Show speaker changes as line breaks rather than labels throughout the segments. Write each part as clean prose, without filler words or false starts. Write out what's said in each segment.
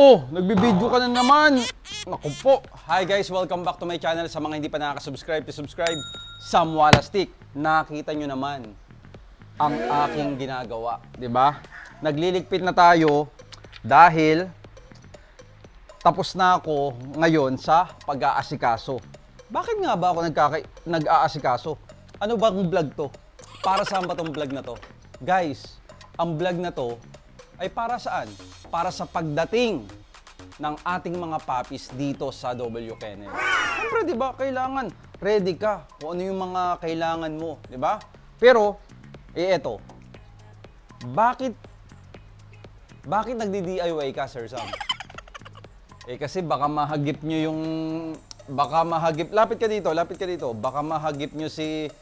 Oh, nagbibideo ka na naman. Naku po. Hi guys, welcome back to my channel. Sa mga hindi pa nakaka-subscribe, subscribe. Sam Walastik. Nakita nyo naman ang aking ginagawa, 'di ba? Nagliligpit na tayo dahil tapos na ako ngayon sa pag-aasikaso. Bakit nga ba ako nag-aasikaso? Ano bang vlog to? Para saan ba tong vlog na to? Guys, ang vlog na to ay para saan? Para sa pagdating ng ating mga puppies dito sa W Kennel. Siyempre, di ba, kailangan ready ka kung ano yung mga kailangan mo, di ba? Pero, eto, bakit nagdi-DIY ka, Sir Sam? Kasi baka mahagip nyo yung, lapit ka dito, baka mahagip nyo si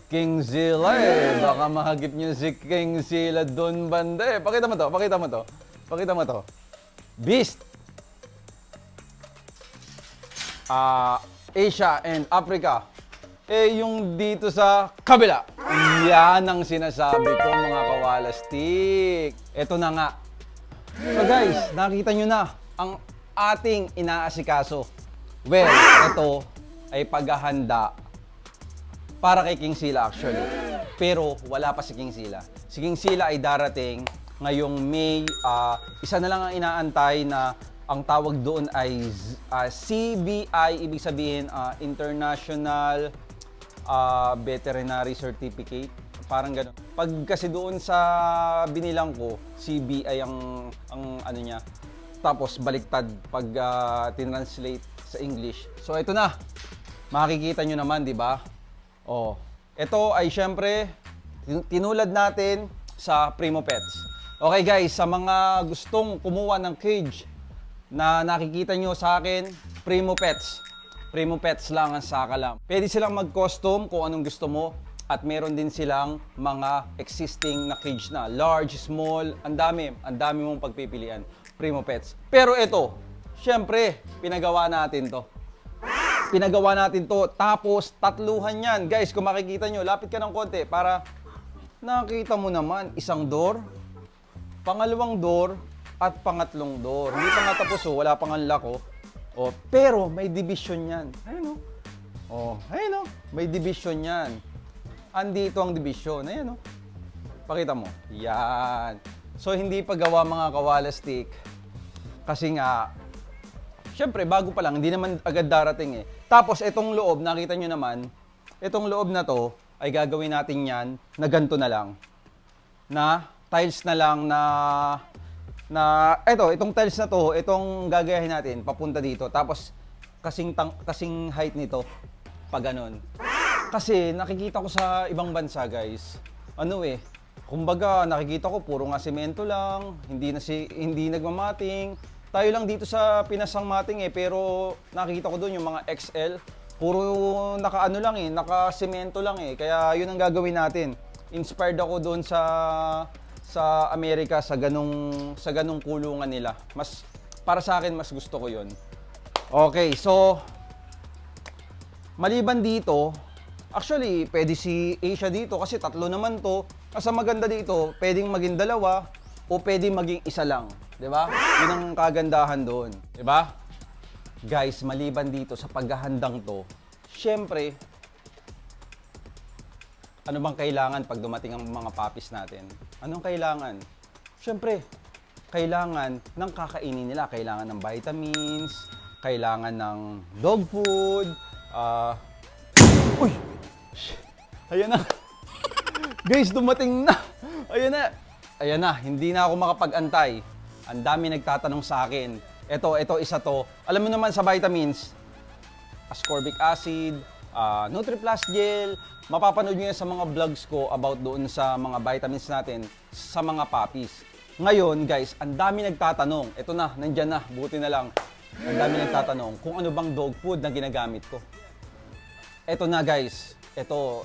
King Zilla Baka mahagip nyo si King Zilla doon banda Pakita mo to. Beast. Asia and Africa. Yung dito sa kabila. Yan ang sinasabi ko, mga kawalastik. Ito na nga. So guys, nakita nyo na ang ating inaasikaso. Well, ito ay paghahanda para kay King Zilla actually. Pero wala pa si King Zilla. Si King Zilla ay darating ngayong May. Isa na lang ang inaantay na ang tawag doon ay CBI, ibig sabihin International Veterinary Certificate. Parang gano'n. Pag kasi doon sa binilang ko, CBI ang ano niya. Tapos baliktad pag tinranslate sa English. So ito na. Makikita nyo naman, di ba? Oh, ito ay syempre tinulad natin sa Primo Pets. Okay guys, sa mga gustong kumuha ng cage na nakikita nyo sa akin, Primo Pets. Primo Pets lang ang saka lang. Pwede silang mag-custom kung anong gusto mo at meron din silang mga existing na cage na. Large, small, ang dami mong pagpipilian. Primo Pets. Pero ito, syempre, pinagawa natin to. Tapos tatluhan yan. Guys, kung makikita nyo, lapit ka ng konti para nakita mo naman isang door, pangalawang door, at pangatlong door. Hindi pa nga tapos, wala pang unlock, pero may division yan. Ayun, ayun, may division yan. Andito ang division. Ayun, pakita mo. Yan. So, hindi pa gawa, mga kawalastik. Kasi nga, syempre, bago pa lang, hindi naman agad darating Tapos, itong loob, nakita nyo naman, itong loob na to, ay gagawin natin yan na ganito na lang. Na tiles na lang itong tiles na to, itong gagayahin natin, papunta dito. Tapos, kasing height nito, pag ganun. Kasi, nakikita ko sa ibang bansa, guys, kumbaga, nakikita ko, puro nga semento lang, hindi nagmamating. Tayo lang dito sa Pinasang mating pero nakikita ko doon yung mga XL, puro naka-semento lang Kaya yun ang gagawin natin. Inspired ako doon sa Amerika sa ganung kulungan nila. Para sa akin mas gusto ko yun. Okay, so maliban dito, actually pwede si Asia dito kasi tatlo naman to. Asa maganda dito, pwedeng maging dalawa o pwedeng maging isa lang. Diba? Yun ang kagandahan doon. Diba? Guys, maliban dito sa paghahandang to, syempre, ano bang kailangan pag dumating ang mga puppies natin? Anong kailangan? Syempre, kailangan ng kakainin nila. Kailangan ng vitamins, kailangan ng dog food, Uy! Ayan na. Guys, dumating na. Ayan na, hindi na ako makapag-antay. Ang dami nagtatanong sa akin. Ito, isa to. Alam mo naman sa vitamins, ascorbic acid, Nutri-Plus Gel, mapapanood nyo yan sa mga vlogs ko about doon sa mga vitamins natin sa mga puppies. Ngayon, guys, ang dami nagtatanong. Ito na, nandyan na, buti na lang. Ang dami nagtatanong kung ano bang dog food na ginagamit ko. Ito na, guys. Ito,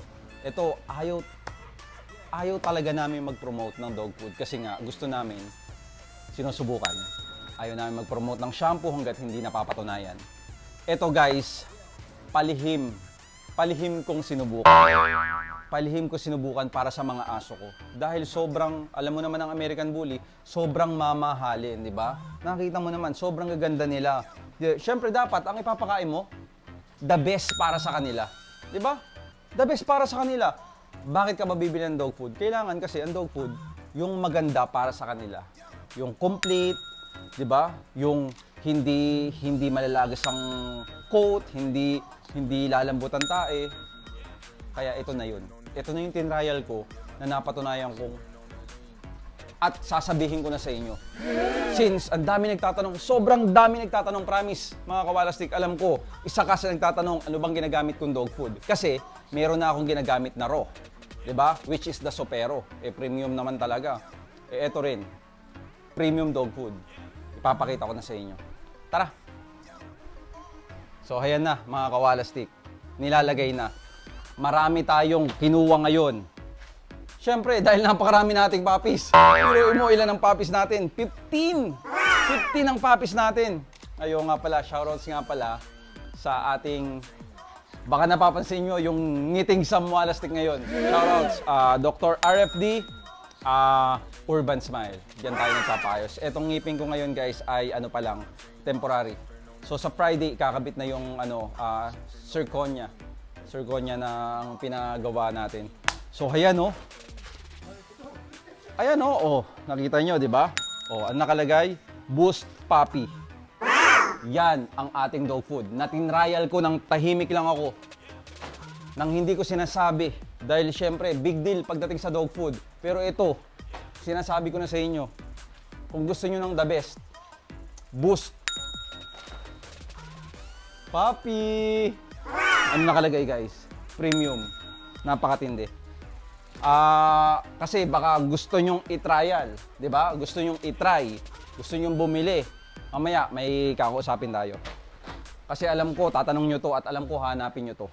ayaw talaga namin mag-promote ng dog food kasi nga gusto namin sinusubukan. Ayaw namin mag-promote ng shampoo hanggat hindi napapatunayan. Ito guys, palihim kong sinubukan. palihim ko sinubukan para sa mga aso ko. Dahil sobrang, alam mo naman ang American Bully, sobrang mamahalin, di ba? Nakita mo naman, sobrang gaganda nila. Siyempre dapat, ang ipapakain mo, the best para sa kanila. Di ba? The best para sa kanila. Bakit ka mabibili ng dog food? Kailangan kasi ang dog food, yung maganda para sa kanila. Yung complete, di ba? Yung hindi malalagas ang coat, hindi lalambot ang tae. Kaya ito na yun. Ito na yung tinrial ko na napatunayan kong at sasabihin ko na sa inyo. Since ang dami nagtatanong, sobrang dami nagtatanong, promise, mga kawalastik, alam ko, isa ka sa nagtatanong, ano bang ginagamit kong dog food? Kasi, meron na akong ginagamit na raw. Diba? Which is the Sopero. Premium naman talaga. Ito rin. Premium dog food. Ipapakita ko na sa inyo. Tara! So, ayan na, mga kawalastik. Nilalagay na. Marami tayong kinuha ngayon. Siyempre, dahil napakarami nating papis. Pero mo, ilan ang papis natin? 15! 15 ang papis natin. Ayun nga pala, shoutouts nga pala sa ating, baka napapansin nyo yung ngiting Samualastik ngayon. Shoutouts, Dr. RFD, Urban Smile. Diyan tayo nagpapayos. Etong ngipin ko ngayon guys ay ano pa lang, temporary. So sa Friday, kakabit na yung zirconia. Zirconia na ang pinagawa natin. So ayan oh. Ayan oh, nakita nyo, di ba? Oh, ang nakalagay, Boost Puppy. Yan ang ating dog food. Natinrial ko ng tahimik lang ako. Nang hindi ko sinasabi. Dahil syempre, big deal pagdating sa dog food. Pero ito, sinasabi ko na sa inyo. Kung gusto nyo ng the best, Boost Puppy. Ano nakalagay guys? Premium. Napakatindi. Kasi baka gusto nyong i-trial, 'di ba? Gusto nyong i-try, gusto nyong bumili. Mamaya may kakausapin tayo. Kasi alam ko tatanong nyo to at alam ko hanapin nyo to.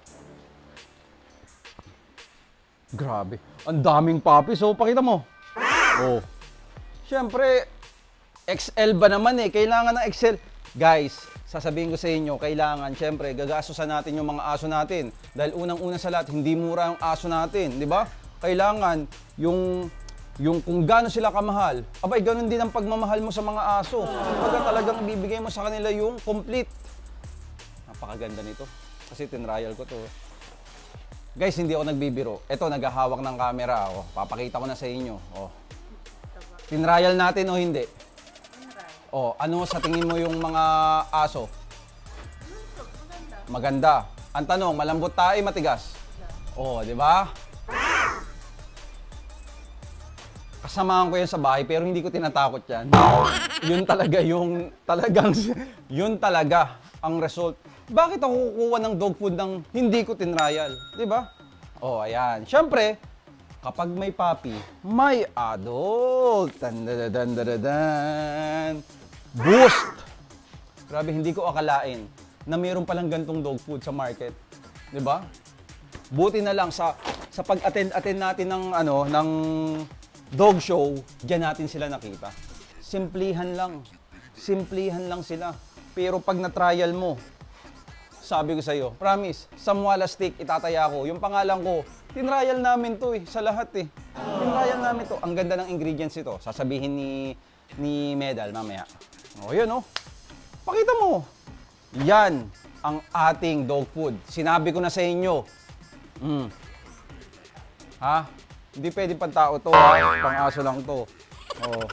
Grabe, ang daming puppies. So pakita mo. Oh. Siyempre XL ba naman eh, kailangan ng XL. Guys, sasabihin ko sa inyo, kailangan siyempre gagastusan natin yung mga aso natin. Dahil unang-una sa lahat, hindi mura yung aso natin, 'di ba? Kailangan yung kung gaano sila kamahal, abay, ganun din ang pagmamahal mo sa mga aso. Pagka talagang ibibigay mo sa kanila yung complete. Napakaganda nito. Kasi tinrial ko to. Guys, hindi ako nagbibiro. Ito, naghahawak ng camera. Oh, papakita ko na sa inyo. Oh. Tinrial natin o hindi? Oh, ano sa tingin mo yung mga aso? Maganda. Ang tanong, malambot tayo, matigas? Oh, di ba? Kasamahan ko yan sa bahay pero hindi ko tinatakot yan. Yun talaga yung yun talaga ang result. Bakit ako kukuha ng dog food ng hindi ko tinrial? Di ba? Oh, ayan. Siyempre, kapag may puppy, may adult. Tandadadandadan. Boost! Grabe, hindi ko akalain na mayroon palang gantong dog food sa market. Di ba? Buti na lang sa pag-attend natin ng dog show, diyan natin sila nakita. Simplihan lang sila. Pero pag na-trial mo, sabi ko sa'yo, promise, Samualastik, itataya ko. Yung pangalan ko, tinrial namin to sa lahat eh. Tinrial namin to. Ang ganda ng ingredients ito. Sasabihin ni Medal mamaya. O, yun oh. Pakita mo. Yan ang ating dog food. Sinabi ko na sa inyo. Ha? Hindi pwede pang tao to, pang aso lang to. Oh.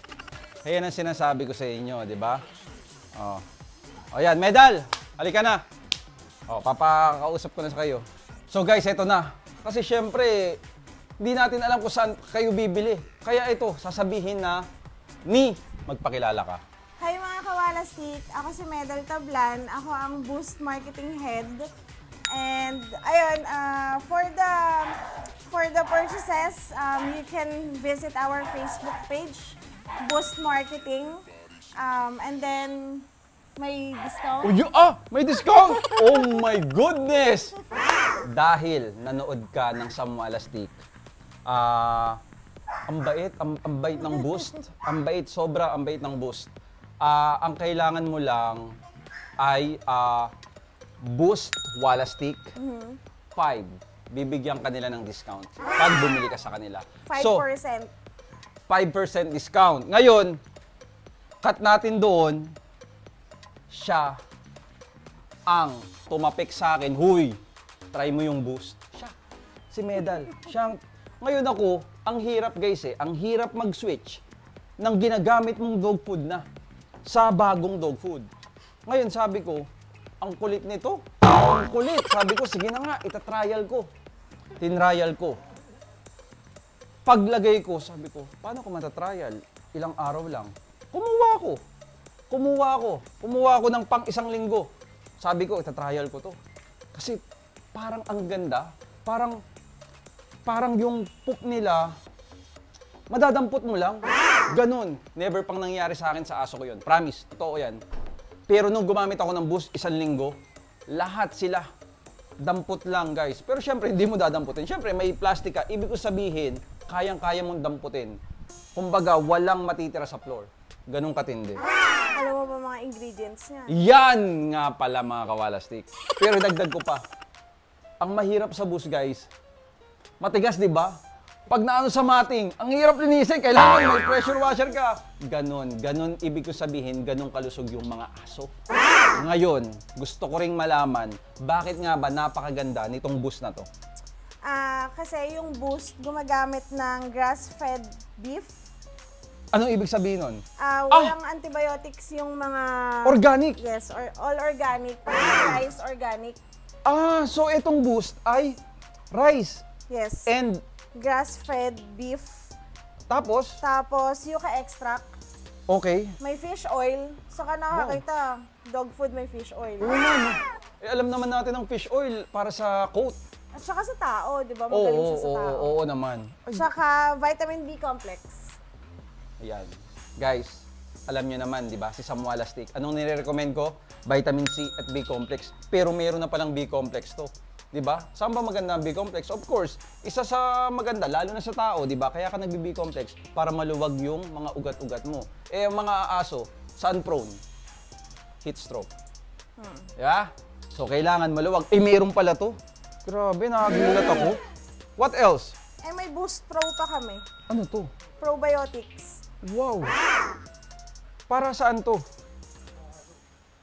Ayan ang sinasabi ko sa inyo, di ba? Oh. Ayan, Medal, halika na. Oh, papakausap ko na sa kayo. So guys, eto na. Kasi syempre, hindi natin alam kung saan kayo bibili. Kaya ito, sasabihin na magpakilala ka.
Hi mga kawalastik, ako si Medal Tablan. Ako ang Boost Marketing Head. And ayun, for the purchases, you can visit our Facebook page, Boost Marketing. And then may discount.
May discount! Oh my goodness! Dahil nanood ka ng Samualastik, ang bait ng Boost. Ang bait, sobra ang bait ng Boost. Ang kailangan mo lang ay Boost Walastik 5. bibigyan kanila ng discount pag bumili ka sa kanila.
5%.
So, 5% discount. Ngayon, cut natin doon, siya ang tumapik sa akin, huy, try mo yung Boost. Siya, si Medal. Siya, ngayon ako, ang hirap guys ang hirap mag-switch ng ginagamit mong dog food na sa bagong dog food. Ngayon sabi ko, ang kulit nito, ang kulit. Sabi ko, sige na nga, itatrial ko. Tinrial ko. Paglagay ko, sabi ko, paano ko matatrial? Ilang araw lang. Kumuha ako ng pang isang linggo. Sabi ko, itatrial ko to. Kasi parang ang ganda, parang yung poop nila, madadampot mo lang. Ganon. Never pang nangyari sa akin sa aso ko yun. Promise, totoo yan. Pero nung gumamit ako ng Boost isang linggo, lahat sila dampot lang guys. Pero syempre, hindi mo dadamputin. Syempre, may plastic ka. Ibig ko sabihin, kayang-kaya mong damputin. Kumbaga, walang matitira sa floor. Ganong katindi.
Alam mo ba mga ingredients niya?
Yan nga pala mga kawalastik. Pero dagdag ko pa. Ang mahirap sa Boost guys, matigas di ba? Pag naano sa mating, ang hirap linisin, kailangan may pressure washer ka. Ganon ibig ko sabihin, ganon kalusog yung mga aso. Ngayon, gusto ko ring malaman, bakit nga ba napakaganda nitong Boost na to?
Kasi yung Boost gumagamit ng grass-fed beef.
Anong ibig sabihin nun?
Walang antibiotics yung mga...
Organic?
Yes, all organic. Rice organic.
So itong Boost ay rice.
Yes.
And
grass-fed beef.
tapos,
yuca extract.
okay.
May fish oil. Saka nakakita, dog food may fish oil.
Oo naman. Alam naman natin ang fish oil para sa coat.
At saka sa tao, di ba? Magaling siya sa tao.
Oo naman.
Saka vitamin B complex.
Ayan. Guys, alam nyo naman, di ba, si Samuala Stick. Anong nire-recommend ko? Vitamin C at B complex. Pero meron na palang B complex to. Di ba? Saan ba maganda ang B complex? Of course, isa sa maganda, lalo na sa tao, di ba? Kaya ka nag-B complex para maluwag yung mga ugat-ugat mo. Eh, ang mga aso, sun prone? Heat stroke. Yeah? So, kailangan maluwag. Eh, meron pala to. Grabe, nakagulat ako. What else?
Eh, may Boost Pro pa kami.
Ano to?
Probiotics.
Wow! Para saan to?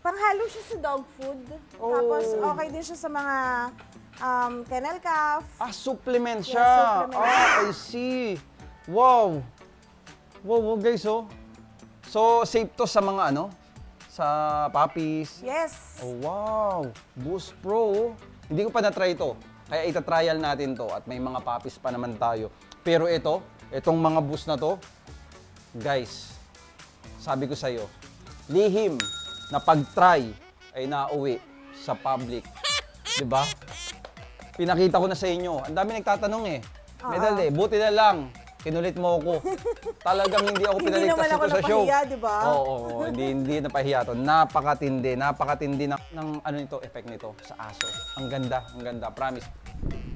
Panghalo siya sa dog food.
Oh.
Tapos, okay din siya sa mga kennel calf.
Supplement
Yes,
siya.
supplement.
I see. Wow. Wow, guys, oh. So, safe to sa mga ano? Sa puppies.
Yes.
Oh, wow. Boost Pro. Hindi ko pa na-try ito. Kaya ita-trial natin to at may mga puppies pa naman tayo. Pero itong mga Boost na to, guys, sabi ko sa'yo, lihim na pag-try ay nauwi sa public. Diba? Pinakita ko na sa inyo. Ang dami nagtatanong eh. Medal buti na lang. Kinulit mo ako. Talagang hindi ako pinaligtas ito sa show.
Hindi naman ako napahiya, di ba?
Oo, hindi napahiya to. Napakatindi ng ano nito, effect nito sa aso. Ang ganda, promise.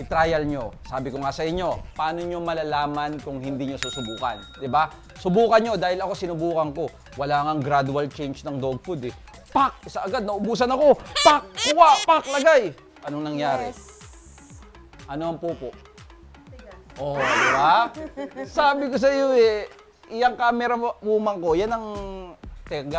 I-trial nyo. Sabi ko nga sa inyo, paano nyo malalaman kung hindi nyo susubukan? Diba? Subukan nyo dahil ako sinubukan ko. Wala ngang gradual change ng dog food eh. Pak! Isa agad, naubusan ako. Pak! Kuha! Pak! Lagay! Anong nangyari?
Yes.
Ano ang pupo? Oh, di ba? Sabi ko sa iyo eh, iyang camera woman ko, yan ang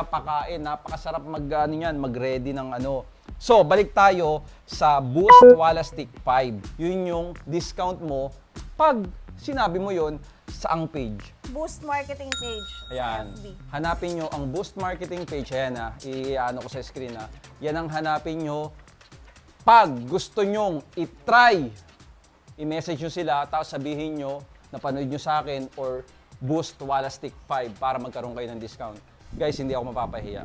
pakain. Napakasarap mag-ready ng ano. So, balik tayo sa Boost Wala Stick 5. Yun yung discount mo pag sinabi mo yon sa ang page.
Boost marketing page.
Ayan.
Sa FB.
Hanapin nyo ang Boost marketing page. Ayan na, i-ano ko sa screen na. Yan ang hanapin nyo pag gusto nyong i-try. I-message nyo sila, tapos sabihin nyo, napanood nyo sa akin, or Boost Wala Stick 5 para magkaroon kayo ng discount. Guys, hindi ako mapapahiya.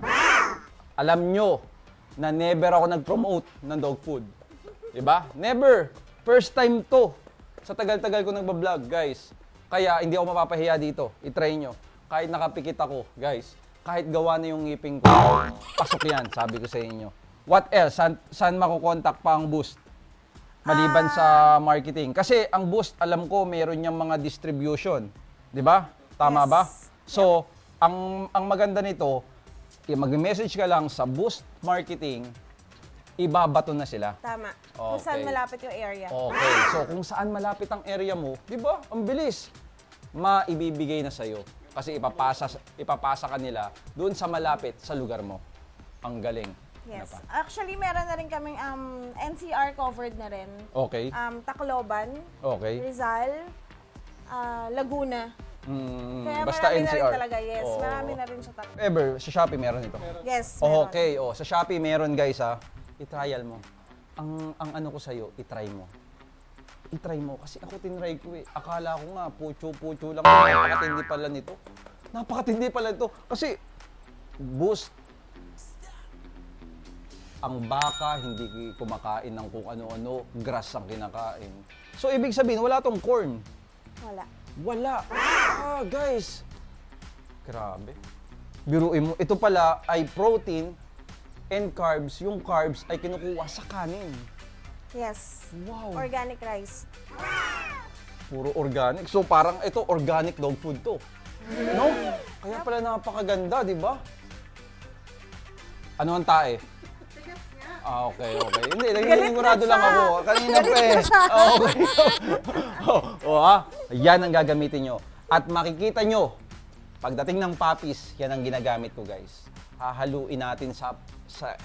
Alam nyo na never ako nag-promote ng dog food. Diba? Never. First time to. Sa tagal-tagal ko nagbablog, guys. Kaya hindi ako mapapahiya dito. I-try nyo. Kahit nakapikit ako, guys. Kahit gawa na yung ngipin ko, pasok yan, sabi ko sa inyo. What else? Saan makukontak pa ang Boost? Maliban sa marketing. Kasi ang Boost, alam ko, meron niyang mga distribution. Di ba? Tama
Yes.
ba? So, ang maganda nito, mag-message ka lang sa Boost Marketing ibabato na sila.
Tama. Kung saan
Okay.
malapit yung area.
Okay, so kung saan malapit ang area mo, di ba? Ang bilis. Maibibigay na sa'yo. Kasi ipapasa ka nila doon sa malapit sa lugar mo. Ang galing.
Yes.
Ano pa?
Actually, meron na rin kaming NCR covered na rin.
Okay.
Tacloban,
Okay.
Rizal, Laguna. Kaya
Basta
marami na rin
NCR.
talaga, yes.
Oo.
Marami na rin sa Tacloban.
Ever, sa Shopee meron ito?
Yes, meron.
Okay, sa Shopee meron guys ha. I-trial mo. Ang ano ko sa'yo, i-try mo. I-try mo kasi ako tinry ko eh. Akala ko nga pucho-pucho lang. Napakatindi pala nito. Napakatindi pala ito. Kasi Boost, ang baka hindi kumakain ng kung ano-ano, grass ang kinakain. So ibig sabihin wala tong corn.
Wala.
Wala. Guys. Grabe. Biruin mo, ito pala ay protein and carbs. Yung carbs ay kinukuha sa kanin.
Yes.
Wow.
Organic rice.
Puro organic. So parang ito organic dog food to. No? Kaya pala napakaganda, di ba? Ano ang tae? Okay. Hindi, nanginigurado lang ako. Kanina pa eh. Okay. Yan ang gagamitin nyo. At makikita nyo, pagdating ng puppies, yan ang ginagamit ko guys. Hahaluin natin sa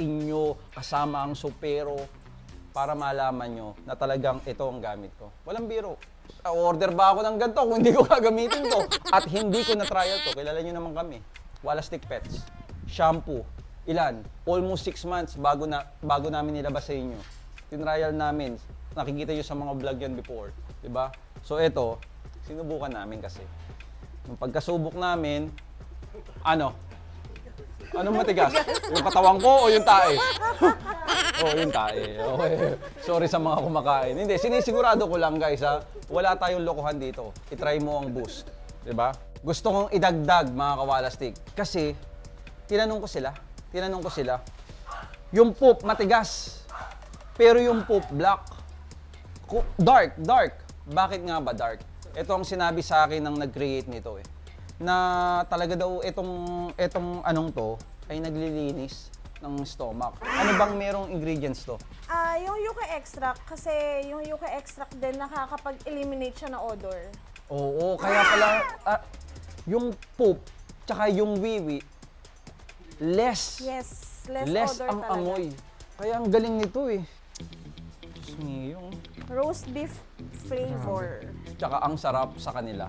inyo kasama ang supero para malaman nyo na talagang ito ang gamit ko. Walang biro. Order ba ako ng ganito kung hindi ko gagamitin to? At hindi ko na-trial to. Kilala nyo naman kami. Walastic Pets. Shampoo. Ilan? Almost 6 months bago namin nilabas sa inyo. Tinrial namin. Nakikita nyo sa mga vlog yan before. Diba? So ito, sinubukan namin kasi. Nung pagkasubok namin, Anong matigas? Yung katawan ko o yung tae? Yung tae. Okay. Sorry sa mga kumakain. Hindi, sinisigurado ko lang guys ha. Wala tayong lokohan dito. I-try mo ang Boost. Diba? Gusto kong idagdag mga kawalastik. Kasi, tinanong ko sila. Yung poop matigas. Pero yung poop black. Dark. Bakit nga ba dark? Ito ang sinabi sa akin ng nag-create nito eh. Na talaga daw itong anong to ay naglilinis ng stomach. Ano bang merong ingredients to?
Yung yuca extract, kasi yung yuca extract din nakakapag-eliminate siya ng odor.
Oo, kaya pala yung poop tsaka yung wiwi less
Less odor
ang
talaga.
amoy. Kaya ang galing nito eh. Diyos mio.
Roast beef flavor.
Tsaka ang sarap sa kanila.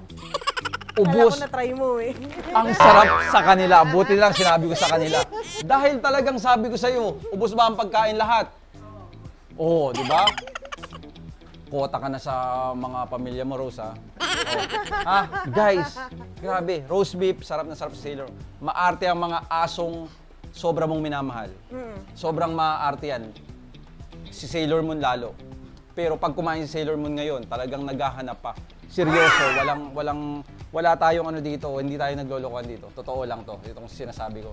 Kala
Ubus.
ko na-try mo eh.
Ang sarap sa kanila. Buti lang sinabi ko sa kanila. Dahil talagang sabi ko sa iyo, ubos ba ang pagkain lahat? Oo, di ba? Kota ka na sa mga pamilya mo, Rose, ha? Guys, grabe. Roast beef, sarap na sarap sa Sailor. Maarte ang mga asong sobra mong minamahal. Sobrang maarte yan. Si Sailor Moon lalo. Pero pag kumain si Sailor Moon ngayon, talagang naghahanap pa. Seryoso, wala tayong ano dito, hindi tayo naglolokohan dito. Totoo lang to, itong sinasabi ko.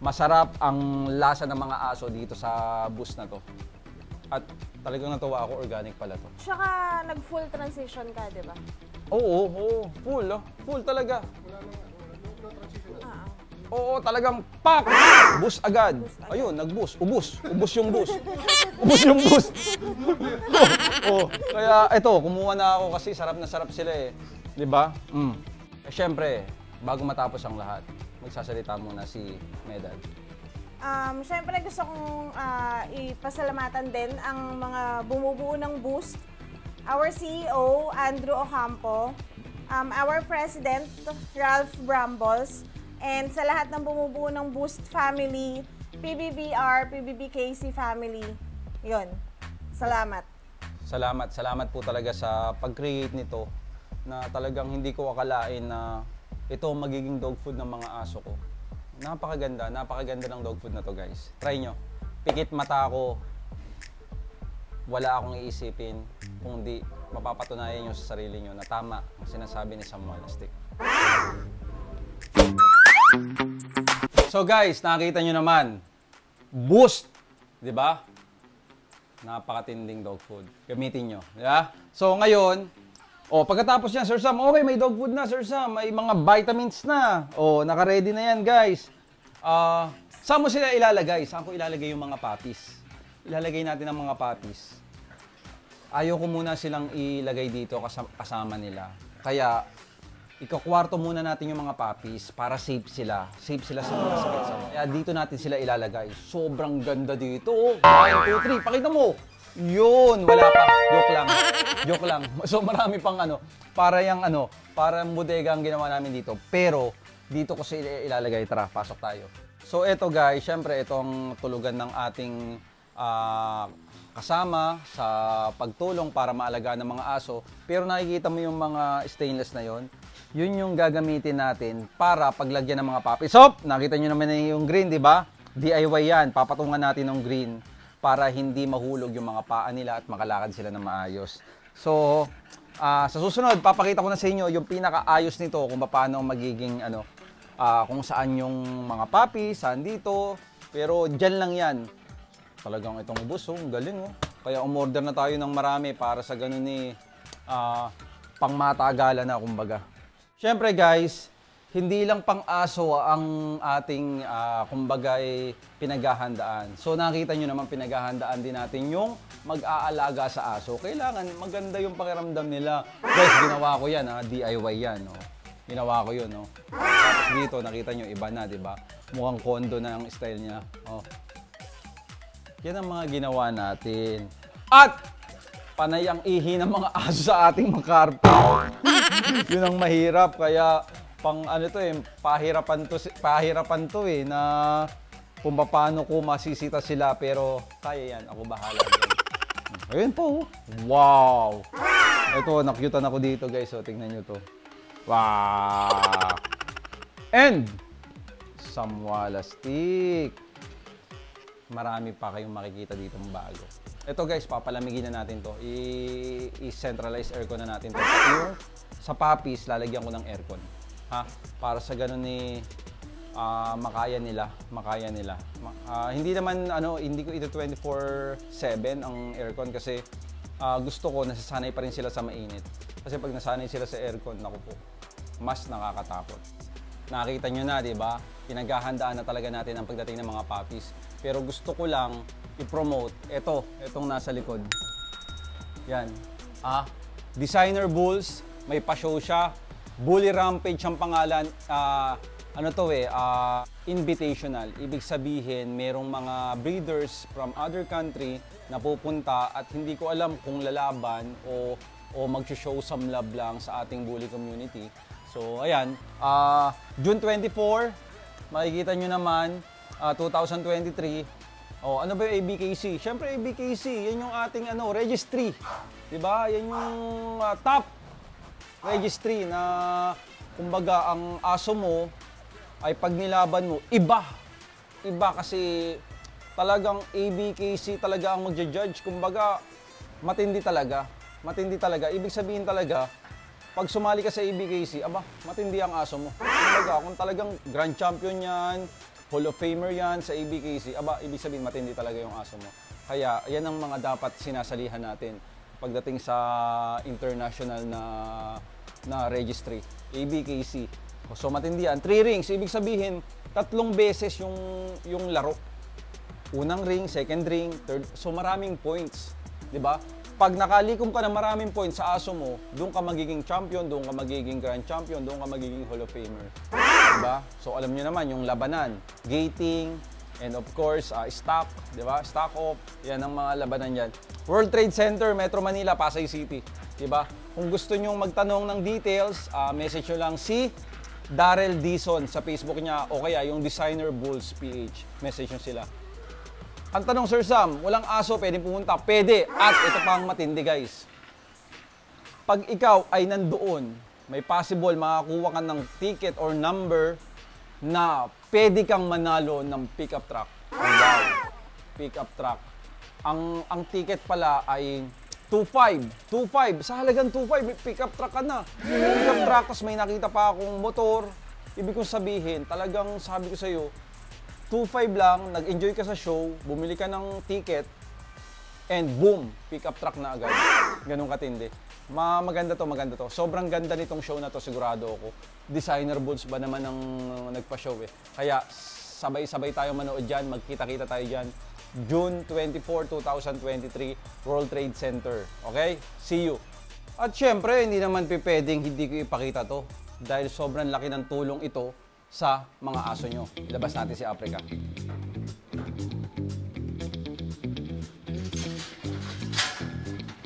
Masarap ang lasa ng mga aso dito sa Boost na to. At talagang natuwa ako, organic pala to.
Tsaka nag-full transition ka, di ba?
Oo, full full talaga. Oo, talagang pak! Boost agad. Ayun, nag-boost. Ubus yung boost. Ubus yung boost. Kaya ito, kumuha na ako kasi sarap na sarap sila eh. Di ba? Siyempre, bago matapos ang lahat, magsasalita muna si Medal.
Siyempre gusto kong ipasalamatan din ang mga bumubuo ng Boost. Our CEO, Andrew Ocampo. Our President, Ralph Brambles. And sa lahat ng bumubuo ng Boost family, PBBR, PBBKC family. Yun. Salamat.
Salamat po talaga sa pag-create nito na talagang hindi ko akalain na ito magiging dog food ng mga aso ko. Napakaganda ng dog food na to guys. Try nyo. Pikit mata ako. Wala akong iisipin kung di mapapatunayan nyo sa sarili nyo na tama ang sinasabi ni Samuel Astic. So guys, nakita nyo naman, Boost, di ba? Napakatinding dog food. Gamitin nyo, di ba? So ngayon, pagkatapos yan, Sir Sam, okay, may dog food na, Sir Sam, may mga vitamins na. Naka-ready na yan, guys. Saan mo sila ilalagay? Saan ko ilalagay yung mga puppies? ilalagay natin ang mga puppies, ayaw ko muna silang ilagay dito kasama nila. Kaya, ikakwarto muna natin yung mga puppies para safe sila. Safe sila sa mga sakit. Kaya dito natin sila ilalagay. Sobrang ganda dito. 1, 2, 3, pakita mo! Yun! Wala pa. Joke lang. Joke lang. So marami pang parang bodega ang ginawa namin dito. Pero, dito ko sila ilalagay. Tara, pasok tayo. So eto guys, syempre itong tulugan ng ating kasama sa pagtulong para maalagaan ng mga aso. Pero nakikita mo yung mga stainless na yon, yun yung gagamitin natin para paglagyan ng mga puppies. So, nakita nyo naman yung green, di ba? DIY yan. Papatungan natin ng green para hindi mahulog yung mga paa nila at makalakad sila ng maayos. So, sa susunod, papakita ko na sa inyo yung pinakaayos nito kung paano magiging kung saan yung mga puppies, saan dito. Pero dyan lang yan. Talagang itong ubos, ang galing oh. Kaya umorder na tayo ng marami para sa ganun pangmatagalan na kumbaga. Siyempre guys, hindi lang pang-aso ang ating kumbaga pinaghahandaan. So nakita nyo naman pinaghahandaan din natin yung mag-aalaga sa aso. Kailangan maganda yung pakiramdam nila. Guys, ginawa ko yan DIY yan. Oh. Ginawa ko yun. Oh. Tapos dito nakita nyo iba na, di ba? Mukhang kondo na ang style niya. Oh. Yan ang mga ginawa natin. At panay ang ihi ng mga aso sa ating mga carpet. Yun ang mahirap. Kaya pahirapan to na kung paano ko masisita sila. Pero kaya yan. Ako bahala din. Ayun po. Wow. Ito, nakyutan ako dito guys. So, tingnan nyo to. Wow. And some wala stick. Marami pa kayong makikita dito ng bago. Ito guys, papalamigin na natin to. I-centralize aircon na natin to. Pati yung sa puppies, lalagyan ko ng aircon. Para sa ganun makaya nila. Hindi naman hindi ko ito 24/7 ang aircon kasi gusto ko nasasanay pa rin sila sa mainit. Kasi pag nasanay sila sa aircon, naku po, mas nakakatakot. Nakita nyo na, di ba? Pinaghahandaan na talaga natin ang pagdating ng mga puppies. Pero gusto ko lang i-promote itong nasa likod. Yan. Designer Bulls, may pa-show siya. Bully Rampage ang pangalan. Invitational. Ibig sabihin, merong mga breeders from other country na pupunta at hindi ko alam kung lalaban o mag-show some love lang sa ating bully community. So, ayan. June 24, makikita nyo naman, 2023. Ano ba yung ABKC? Siyempre, ABKC, yan yung ating registry. Diba? Yan yung top registry na, kumbaga, ang aso mo ay pag nilaban mo, iba. Iba kasi talagang ABKC talaga ang magja-judge. Kumbaga, matindi talaga. Matindi talaga. Ibig sabihin talaga, pag sumali ka sa ABKC, matindi ang aso mo. Kumbaga, kung talagang grand champion yan, Hall of Famer yan sa ABKC, ibig sabihin matindi talaga yung aso mo. Kaya, yan ang mga dapat sinasalihan natin pagdating sa international na registry, ABKC. So, matindi yan. 3 rings, ibig sabihin, 3 beses yung laro. Unang ring, second ring, third. So, maraming points. Diba? Pag nakalikom ka ng maraming points sa aso mo, doon ka magiging champion, doon ka magiging grand champion, doon ka magiging Hall of Famer. Diba? So alam nyo naman yung labanan, gating, and of course, stock, diba? Stock off, yan ang mga labanan yan. World Trade Center, Metro Manila, Pasay City. Diba? Kung gusto nyo magtanong ng details, message nyo lang si Darrell Dizon sa Facebook niya o kaya yung Designer Bulls PH. Message nyo sila. Ang tanong, Sir Sam, walang aso pwedeng pumunta? Pwede. At ito pang matindi, guys. Pag ikaw ay nandoon, may possible makakuha ka ng ticket or number na pwede kang manalo ng pickup truck. Wow! Pickup truck. Ang ticket pala ay 2.5. 2.5. Sa halagang 2.5, pickup truck ka na. Pickup truck, tapos may nakita pa akong motor. Ibig kong sabihin, talagang sabi ko sa'yo, 2.5 lang, nag-enjoy ka sa show, bumili ka ng ticket, and boom, pick-up truck na agad. Ganun katindi. Maganda to. Sobrang ganda nitong show na to, sigurado ako. Designer Bulls ba naman ang nagpa-show eh. Kaya sabay-sabay tayo manood dyan, magkita-kita tayo dyan. June 24, 2023, World Trade Center. Okay? See you. At syempre, hindi naman pwedeng hindi ko ipakita to dahil sobrang laki ng tulong ito sa mga aso nyo. Ilabas natin si Africa.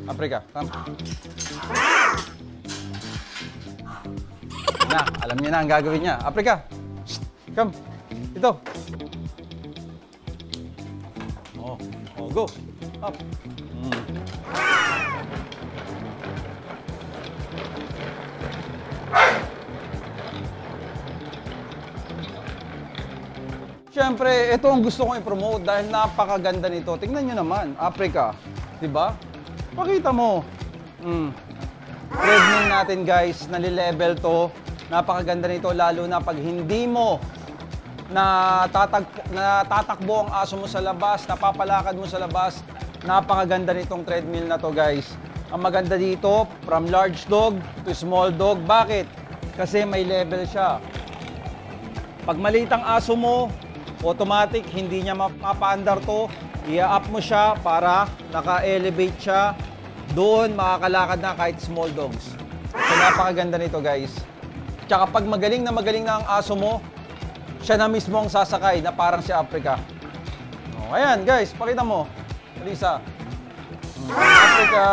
Africa, come. Na, alam niya na ang gagawin niya. Africa, shh, come. Ito. Oh, go. Up. Siyempre, ito ang gusto kong i-promote dahil napakaganda nito. Tingnan nyo naman, Africa. Diba? Pakita mo. Treadmill natin guys, nalilevel to. Napakaganda nito lalo na pag hindi mo natatakbo ang aso mo sa labas, napapalakad mo sa labas. Napakaganda nitong treadmill na to guys. Ang maganda dito, from large dog to small dog. Bakit? Kasi may level siya. Pag maliit ang aso mo, automatic, hindi niya mapaandar to. I-up mo siya para naka-elevate siya. Doon, makakalakad na kahit small dogs. So, napakaganda nito, guys. Tsaka pag magaling na ang aso mo, siya na mismo ang sasakay na parang si Africa. Oh, ayan, guys, pakita mo. Lisa. Africa.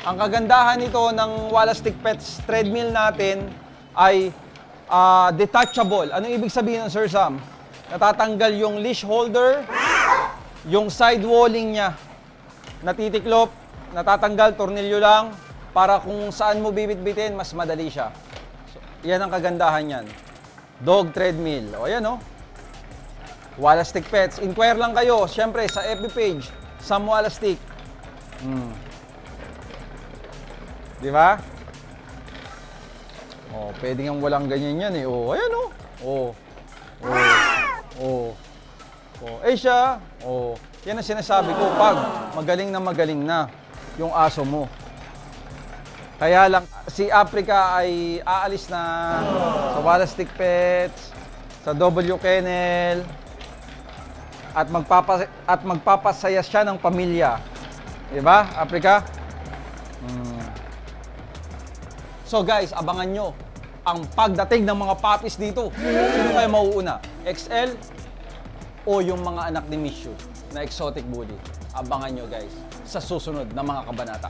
Ang kagandahan nito ng Wallastick Pets treadmill natin ay detachable. Anong ibig sabihin ng Sir Sam? Natatanggal yung leash holder, yung side walling niya. Natitiklop, natatanggal, tornilyo lang, para kung saan mo bibit-bitin, mas madali siya. So, yan ang kagandahan yan. Dog treadmill. O yan o. Wallastick Pets. Inquire lang kayo, syempre, sa FB page, Sam Wallastick. Di ba? Oh, pwede nga walang ganyan yan eh. Oh, ayan oh. Oh. Oh. Oh. Eh siya. Oh. Yan ang sinasabi ko pag magaling na yung aso mo. Kaya lang si Africa ay aalis na sa Wallastick Pets, sa W Kennel at magpapasaya siya ng pamilya. Di ba, Africa? So guys, abangan nyo ang pagdating ng mga puppies dito. Sino kayo mauuna? XL o yung mga anak ni Mishu na exotic bully? Abangan nyo guys sa susunod na mga kabanata.